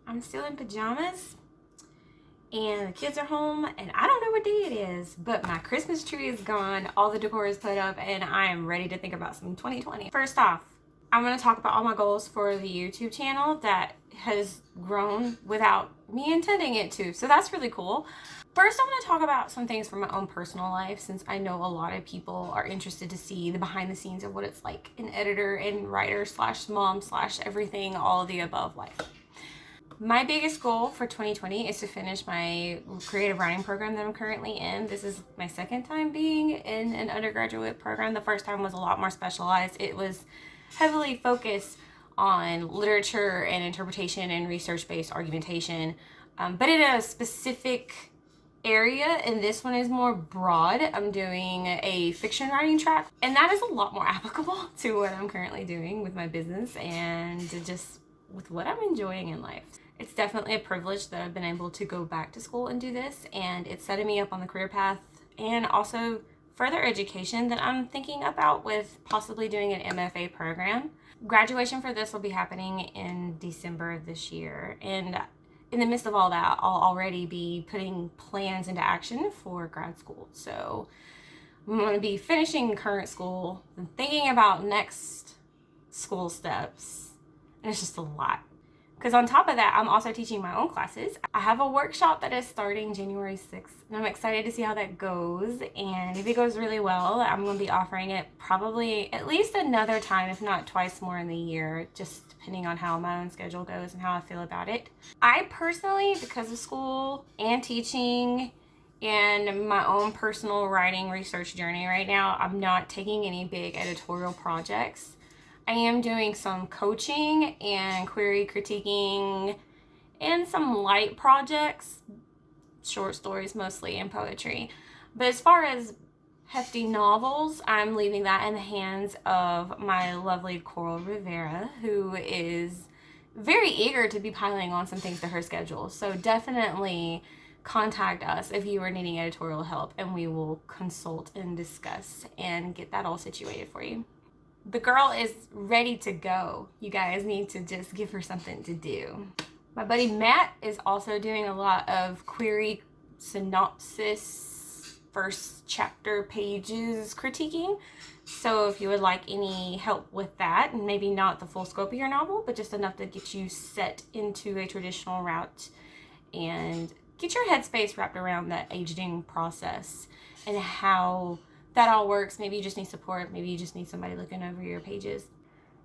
I'm still in pajamas and the kids are home and I don't know what day it is, but my Christmas tree is gone, all the decor is put up, and I am ready to think about some 2020. First off, I'm going to talk about all my goals for the YouTube channel that has grown without me intending it to, so that's really cool. First, I'm going to talk about some things from my own personal life, since I know a lot of people are interested to see the behind the scenes of what it's like an editor and writer slash mom slash everything, all of the above life. My biggest goal for 2020 is to finish my creative writing program that I'm currently in. This is my second time being in an undergraduate program. The first time was a lot more specialized. It was heavily focused on literature and interpretation and research-based argumentation, but in a specific area, and this one is more broad. I'm doing a fiction writing track, and that is a lot more applicable to what I'm currently doing with my business and just with what I'm enjoying in life. It's definitely a privilege that I've been able to go back to school and do this, and it's setting me up on the career path and also further education that I'm thinking about with possibly doing an MFA program. Graduation for this will be happening in December of this year, and in the midst of all that, I'll already be putting plans into action for grad school. So I'm going to be finishing current school and thinking about next school steps, and it's just a lot. Because on top of that, I'm also teaching my own classes. I have a workshop that is starting January 6th, and I'm excited to see how that goes. And if it goes really well, I'm going to be offering it probably at least another time, if not twice more in the year, just depending on how my own schedule goes and how I feel about it. I personally, because of school and teaching and my own personal writing research journey right now, I'm not taking any big editorial projects. I am doing some coaching and query critiquing and some light projects, short stories mostly, and poetry. But as far as hefty novels, I'm leaving that in the hands of my lovely Coral Rivera, who is very eager to be piling on some things to her schedule. So definitely contact us if you are needing editorial help, and we will consult and discuss and get that all situated for you. The girl is ready to go. You guys need to just give her something to do. My buddy Matt is also doing a lot of query synopsis, first chapter pages critiquing. So if you would like any help with that, and maybe not the full scope of your novel, but just enough to get you set into a traditional route and get your headspace wrapped around that aging process and how that all works. Maybe you just need support. Maybe you just need somebody looking over your pages.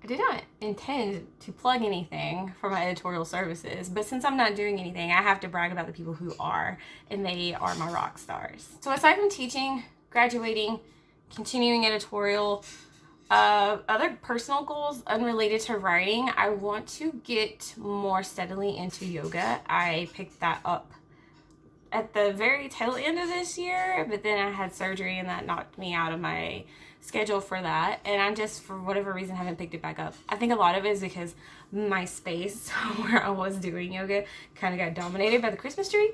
I did not intend to plug anything for my editorial services, but since I'm not doing anything, I have to brag about the people who are, and they are my rock stars. So aside from teaching, graduating, continuing editorial, other personal goals unrelated to writing, I want to get more steadily into yoga. I picked that up at the very tail end of this year, but then I had surgery and that knocked me out of my schedule for that, and I just, for whatever reason, haven't picked it back up. I think a lot of it is because my space where I was doing yoga kind of got dominated by the Christmas tree.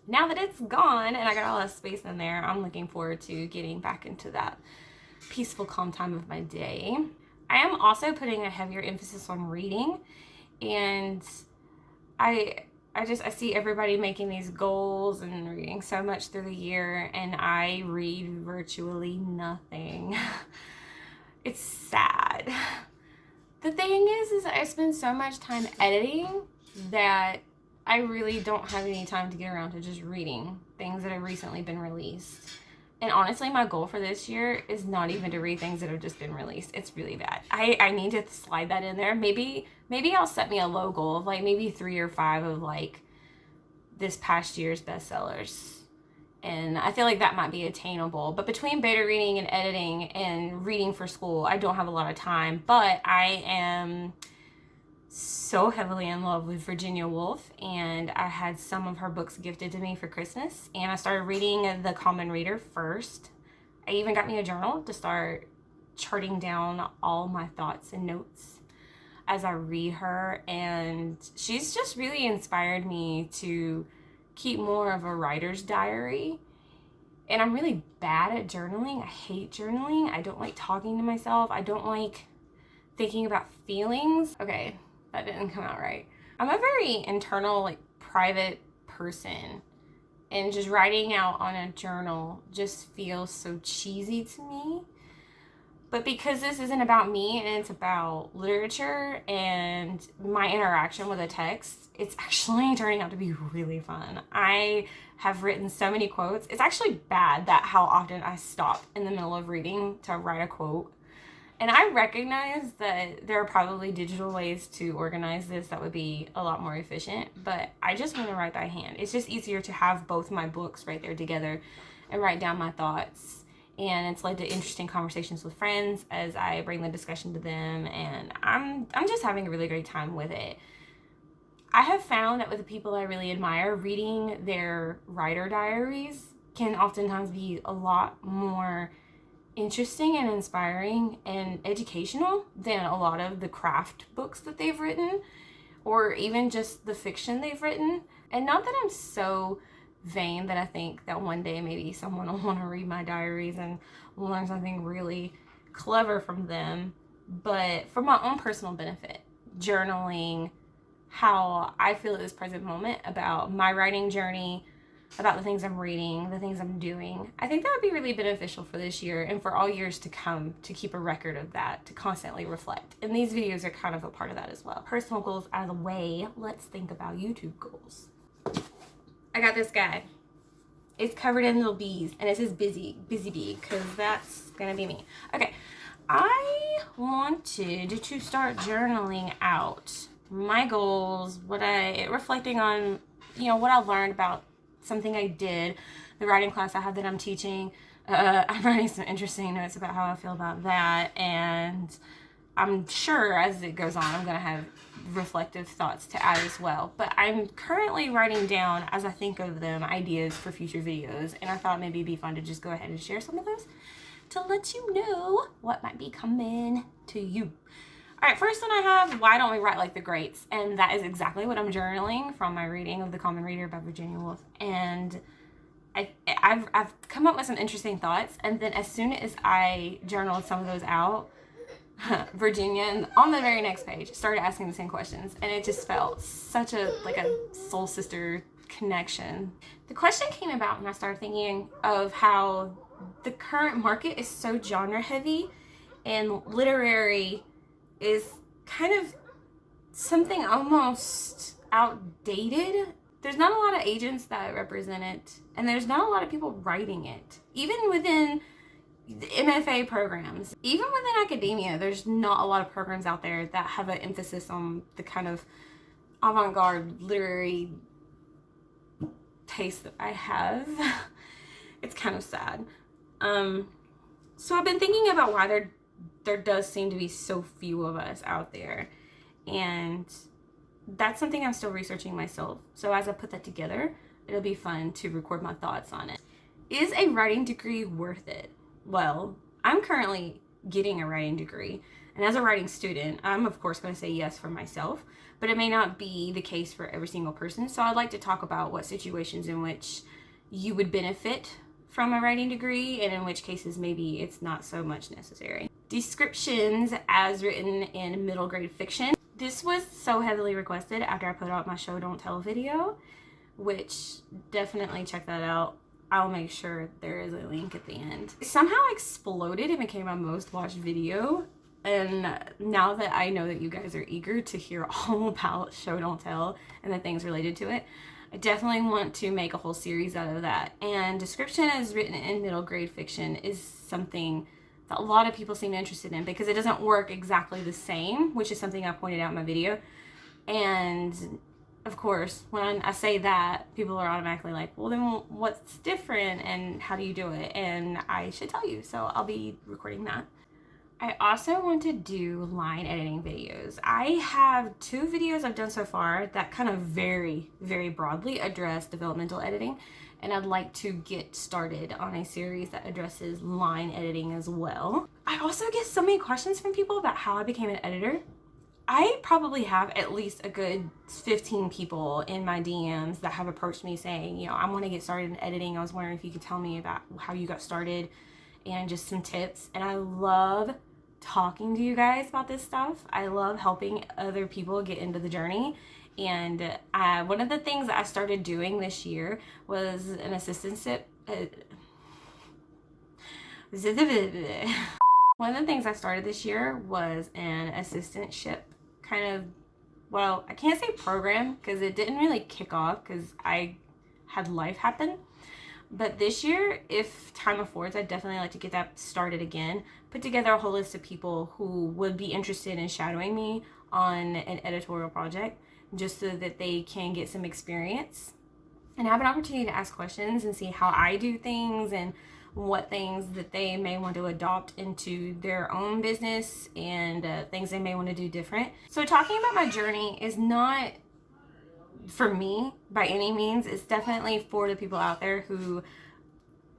Now that it's gone and I got all that space in there, I'm looking forward to getting back into that peaceful, calm time of my day. I am also putting a heavier emphasis on reading, and I see everybody making these goals and reading so much through the year, and I read virtually nothing. It's sad. The thing is I spend so much time editing that I really don't have any time to get around to just reading things that have recently been released. And honestly, my goal for this year is not even to read things that have just been released. It's really bad. I need to slide that in there. Maybe I'll set me a low goal of like maybe 3 or 5 of like this past year's bestsellers. And I feel like that might be attainable. But between beta reading and editing and reading for school, I don't have a lot of time. But I am so heavily in love with Virginia Woolf, and I had some of her books gifted to me for Christmas, and I started reading The Common Reader first. I even got me a journal to start charting down all my thoughts and notes as I read her, and she's just really inspired me to keep more of a writer's diary. And I'm really bad at journaling. I hate journaling. I don't like talking to myself. I don't like thinking about feelings. Okay, that didn't come out right. I'm a very internal, like, private person, and just writing out on a journal just feels so cheesy to me. But because this isn't about me and it's about literature and my interaction with a text, it's actually turning out to be really fun. I have written so many quotes. It's actually bad that how often I stop in the middle of reading to write a quote. And I recognize that there are probably digital ways to organize this that would be a lot more efficient, but I just want to write by hand. It's just easier to have both my books right there together and write down my thoughts. And it's led to interesting conversations with friends as I bring the discussion to them, and I'm just having a really great time with it. I have found that with the people I really admire, reading their writer diaries can oftentimes be a lot more interesting and inspiring and educational than a lot of the craft books that they've written, or even just the fiction they've written. And not that I'm so vain that I think that one day maybe someone will want to read my diaries and learn something really clever from them, but for my own personal benefit, journaling how I feel at this present moment about my writing journey, about the things I'm reading, the things I'm doing. I think that would be really beneficial for this year and for all years to come, to keep a record of that, to constantly reflect. And these videos are kind of a part of that as well. Personal goals out of the way, let's think about YouTube goals. I got this guy. It's covered in little bees, and it says busy bee, because that's gonna be me. Okay, I wanted to start journaling out my goals, reflecting on, what I learned about something I did, the writing class I have that I'm teaching. I'm writing some interesting notes about how I feel about that, and I'm sure as it goes on, I'm gonna have reflective thoughts to add as well. But I'm currently writing down, as I think of them, ideas for future videos, and I thought maybe it'd be fun to just go ahead and share some of those to let you know what might be coming to you. All right, first one I have, why don't we write like the greats? And that is exactly what I'm journaling from my reading of The Common Reader by Virginia Woolf. And I've come up with some interesting thoughts, and then as soon as I journaled some of those out, Virginia, on the very next page, started asking the same questions, and it just felt such a soul sister connection. The question came about when I started thinking of how the current market is so genre heavy, and literary is kind of something almost outdated. There's not a lot of agents that represent it, and there's not a lot of people writing it. Even within the MFA programs, even within academia, there's not a lot of programs out there that have an emphasis on the kind of avant-garde literary taste that I have. It's kind of sad. So I've been thinking about why there does seem to be so few of us out there, and that's something I'm still researching myself. So as I put that together, it'll be fun to record my thoughts on it. Is a writing degree worth it? Well, I'm currently getting a writing degree, and as a writing student, I'm of course going to say yes for myself, but it may not be the case for every single person. So I'd like to talk about what situations in which you would benefit from a writing degree, and in which cases maybe it's not so much necessary. Descriptions as written in middle grade fiction. This was so heavily requested after I put out my show don't tell video, which definitely check that out. I'll make sure there is a link at the end. It somehow exploded and became my most watched video. And now that I know that you guys are eager to hear all about show don't tell and the things related to it, I definitely want to make a whole series out of that. And description as written in middle grade fiction is something that a lot of people seem interested in because it doesn't work exactly the same, which is something I pointed out in my video. And of course, when I say that, people are automatically like, well, then what's different and how do you do it? And I should tell you, so I'll be recording that. I also want to do line editing videos. I have 2 videos I've done so far that kind of very, very broadly address developmental editing, and I'd like to get started on a series that addresses line editing as well. I also get so many questions from people about how I became an editor. I probably have at least a good 15 people in my DMs that have approached me saying, I want to get started in editing. I was wondering if you could tell me about how you got started and just some tips. And I love talking to you guys about this stuff. I love helping other people get into the journey. And one of the things I started doing this year was an assistantship. One of the things I started this year was an assistantship kind of, well, I can't say program because it didn't really kick off because I had life happen. But this year, if time affords, I'd definitely like to get that started again. Put together a whole list of people who would be interested in shadowing me on an editorial project just so that they can get some experience and have an opportunity to ask questions and see how I do things and what things that they may want to adopt into their own business and things they may want to do different. So talking about my journey is not for me by any means. It's definitely for the people out there who,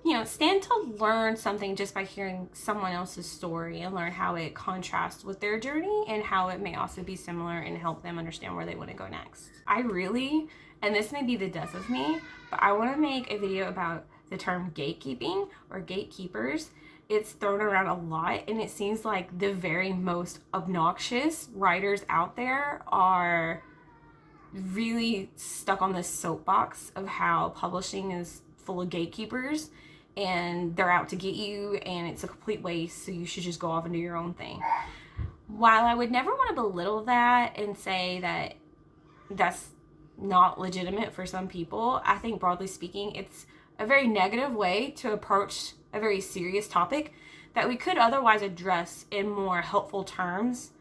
you know, stand to learn something just by hearing someone else's story and learn how it contrasts with their journey and how it may also be similar and help them understand where they want to go next. I really, and this may be the death of me, but I want to make a video about the term gatekeeping or gatekeepers. It's thrown around a lot, and it seems like the very most obnoxious writers out there are really stuck on this soapbox of how publishing is full of gatekeepers and they're out to get you and it's a complete waste, so you should just go off and do your own thing. While I would never want to belittle that and say that that's not legitimate for some people, I think broadly speaking it's a very negative way to approach a very serious topic that we could otherwise address in more helpful terms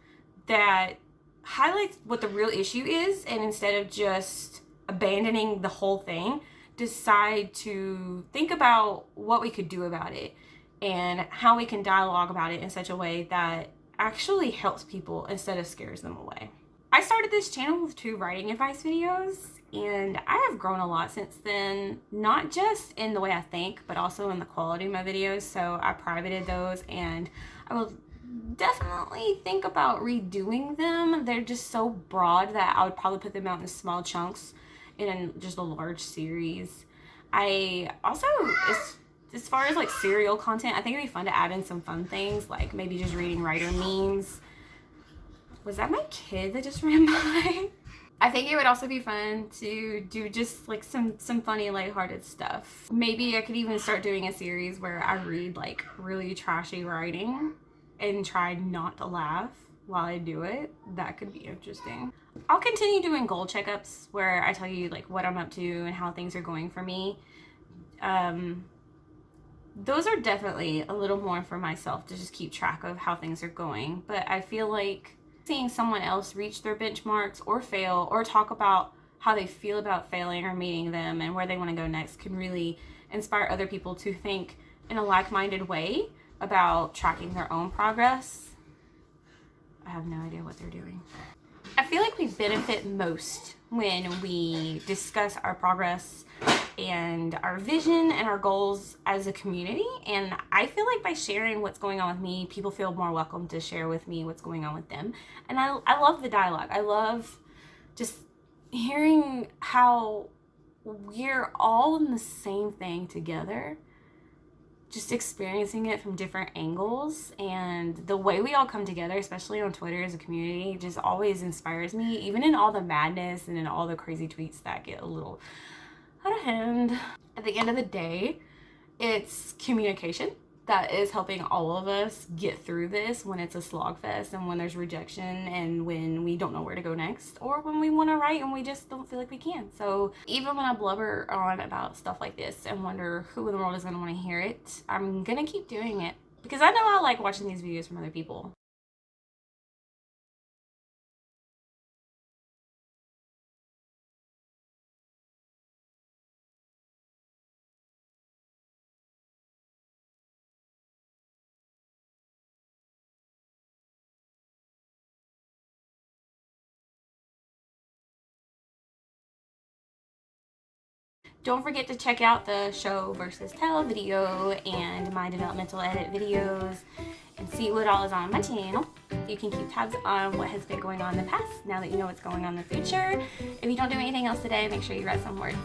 that highlights what the real issue is, and instead of just abandoning the whole thing, decide to think about what we could do about it and how we can dialogue about it in such a way that actually helps people instead of scares them away. I started this channel with 2 writing advice videos, and I have grown a lot since then, not just in the way I think, but also in the quality of my videos. So I privated those, and I will definitely think about redoing them. They're just so broad that I would probably put them out in small chunks in just a large series. I also, as far as like serial content, I think it'd be fun to add in some fun things, like maybe just reading writer memes. Was that my kid that just ran by? I think it would also be fun to do just like some funny lighthearted stuff. Maybe I could even start doing a series where I read like really trashy writing and try not to laugh while I do it. That could be interesting. I'll continue doing goal checkups where I tell you like what I'm up to and how things are going for me. Those are definitely a little more for myself to just keep track of how things are going. But I feel like seeing someone else reach their benchmarks or fail or talk about how they feel about failing or meeting them and where they want to go next can really inspire other people to think in a like-minded way about tracking their own progress. I have no idea what they're doing. I feel like we benefit most when we discuss our progress and our vision and our goals as a community, and I feel like by sharing what's going on with me, people feel more welcome to share with me what's going on with them. And I love the dialogue. I love just hearing how we're all in the same thing together, just experiencing it from different angles, and the way we all come together, especially on Twitter as a community, just always inspires me, even in all the madness and in all the crazy tweets that get a little out of hand. At the end of the day, it's communication that is helping all of us get through this when it's a slog fest and when there's rejection and when we don't know where to go next, or when we want to write and we just don't feel like we can. So even when I blubber on about stuff like this and wonder who in the world is going to want to hear it, I'm going to keep doing it because I know I like watching these videos from other people. Don't forget to check out the show versus tell video and my developmental edit videos and see what all is on my channel. You can keep tabs on what has been going on in the past now that you know what's going on in the future. If you don't do anything else today, make sure you write some words.